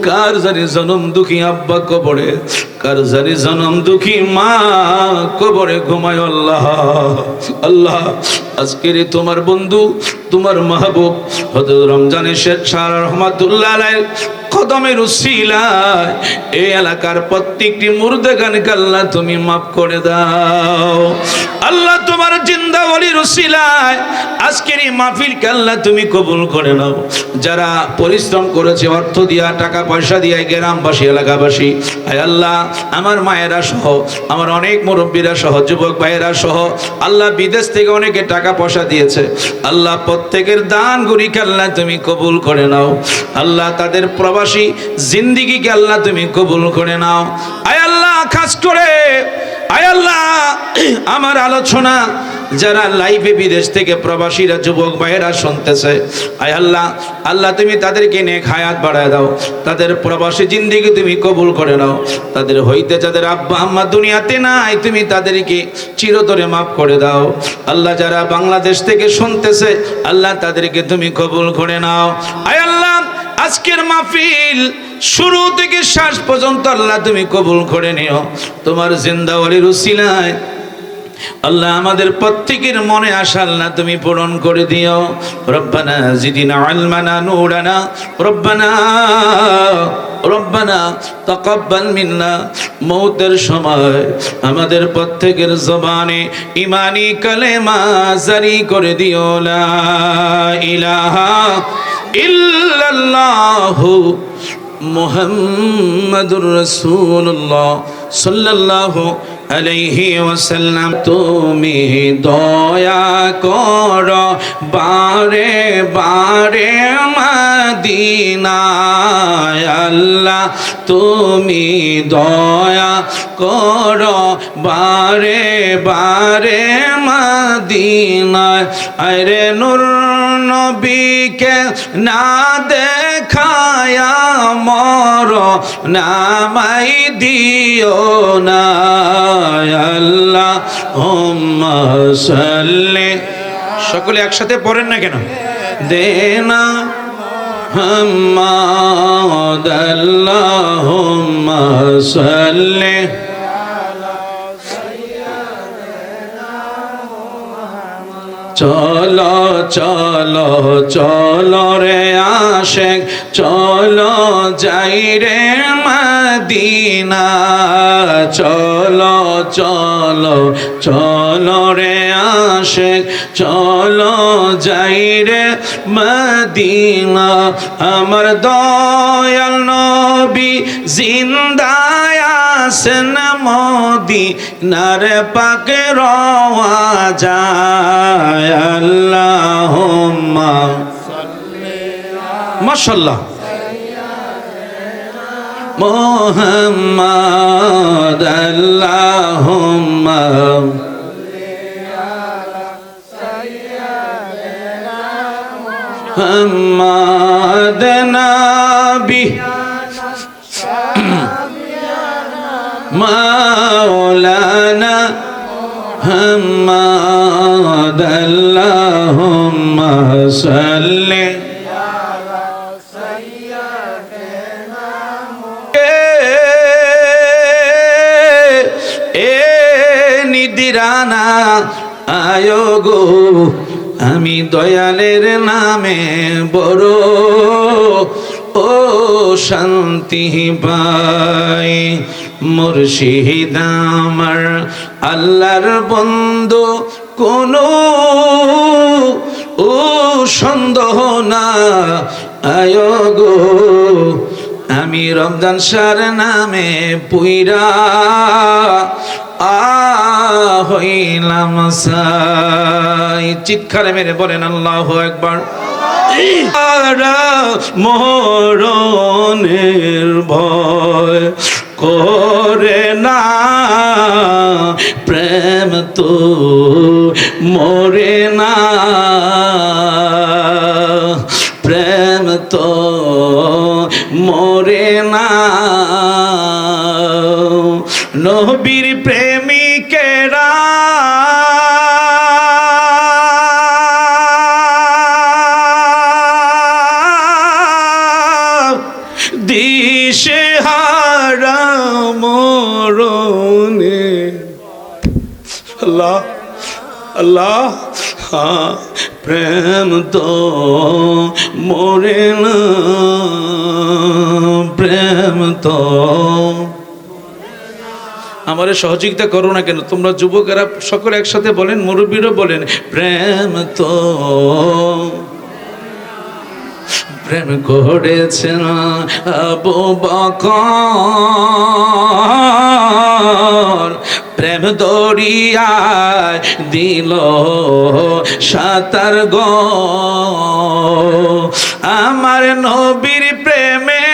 কার জানি জনম দুঃখী আব্বা কবরে কার জানি জনম দুঃখী মা কবরে ঘুমায় আল্লাহ আল্লাহ আজকের তোমার বন্ধু তোমার মাহবুব হযরত রমজানের শেখ শাহ রহমাতুল্লাহ আলাইহি কদমের উসিলায় এই এলাকার প্রত্যেকটি মুর্দাগানকে আল্লাহ তুমি মাফ করে দাও। আল্লাহ তোমার জিন্দা ওলির উসিলায় আজকের এই মাহফিলকে আল্লাহ তুমি কবুল করে নাও। যারা পরিশ্রম করেছে অর্থ দিয়া, টাকা পয়সা দিয়া, গ্রামবাসী, এলাকাবাসী, আয় আল্লাহ আমার মায়েরা সহ, আমার অনেক মুরব্বীরা সহ, যুবক ভাইয়েরা সহ, আল্লাহ বিদেশ থেকে অনেকে টাকা পয়সা দিয়েছে। আল্লাহ প্রত্যেকের দান গুরিকে আল্লাহ তুমি কবুল করে নাও। আল্লাহ তাদের প্রবাসী জিন্দিগিকে আল্লাহ তুমি কবুল করে নাও। আয় আল্লাহ খাস করে আয় আল্লাহ আমার আলোচনা যারা লাইভে বিদেশ থেকে প্রবাসীরা যুবক ভাইয়েরা শুনতেছে, আয় আল্লাহ, আল্লাহ তুমি তাদেরকে নেক হায়াত বাড়ায় দাও, তাদের প্রবাসী জিন্দিগি তুমি কবুল করে নাও। তাদের হইতে যাদের আব্বা আম্মা দুনিয়াতে নাই, তুমি তাদেরকে চিরতরে মাফ করে দাও। আল্লাহ যারা বাংলাদেশ থেকে শুনতেছে, আল্লাহ তাদেরকে তুমি কবুল করে নাও। আয় আল্লাহ আজকের মাহফিল শুরু থেকে শেষ পর্যন্ত আল্লাহ তুমি কবুল করে নিও তোমার জিন্দা ওলির উসিলায়। আল্লাহ আমাদের প্রত্যেকের মনে আশা আল্লাহ তুমি পূরণ করে দিও। রব্বানা জিদিনা ইলমানা নূরানা রব্বানা তাকাব্বাল মিন্না। মৌতের সময় আমাদের প্রত্যেকের জবানে ঈমানি কালেমা জারি করে দিও, লা ইলাহা ইল্লাল্লাহু মুহাম্মাদুর রাসূলুল্লাহ সাল্লাল্লাহু আলাইহি ওয়াসাল্লাম। তুমি দয়া করো বারে বারে মদিনায়, আল্লাহ তুমি দয়া করো বারে বারে মদিনায়। আরে নূর নবীকে না দেখায়া মর নামাই দিও না, আল্লাহুম্মা সাল্লি। সকলে একসাথে পড়েন না কেন? দেনা মুহাম্মাদ আল্লাহুম্মা সাল্লি। চলো চলো চলো রে আশেক, চলো যাই রে মদিনা। চলো চলো চলো রে আশেক, চলো যাই রে মদিনা। আমার দয়াল নবী জিন্দায় আছেন, মদিনার পাকে রওয়া যায়। আল্লাহুম্মা মাশাআল্লাহ মুহাম্মাদ আল্লাহুম্মা মুহাম্মাদ নবী মাওলানা মুহাম্মাদ আল্লাহুম্মা সাল্লি। নিদিরানা আয়ো গো, আমি দয়ালের নামে বড় ও শান্তি পাই। মুর্শিদ আমার আল্লাহর বন্ধু, কোনো ও সন্দেহ না আয়ো গো, আমি রমজান শাহর নামে পুইরা হইলাম সাই। চিৎকারে মেরে বলেন আল্লাহু আকবার। মরণের ভয় করে না, প্রেম তো মরে না, প্রেম তো মরে না। নবীর প্রেমিকেরা দিশেহারা মরণে। আল্লাহ আল্লাহ, প্রেম তো মরে না, প্রেম তো আমারে সহযোগিতা করো না কেন তোমরা যুবকেরা সকলে একসাথে বলেন মুরব্বীরও বলেন প্রেম তো প্রেম করেছেন আবু বকর প্রেম দরিয়ায় দিল সাঁতার গো আমার নবীর প্রেমে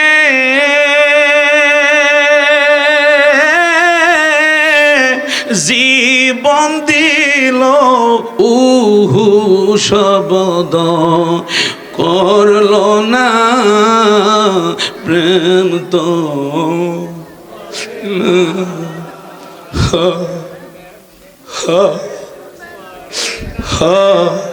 জীবন দিল উহু শব্দ করলো না প্রেম তো ha ha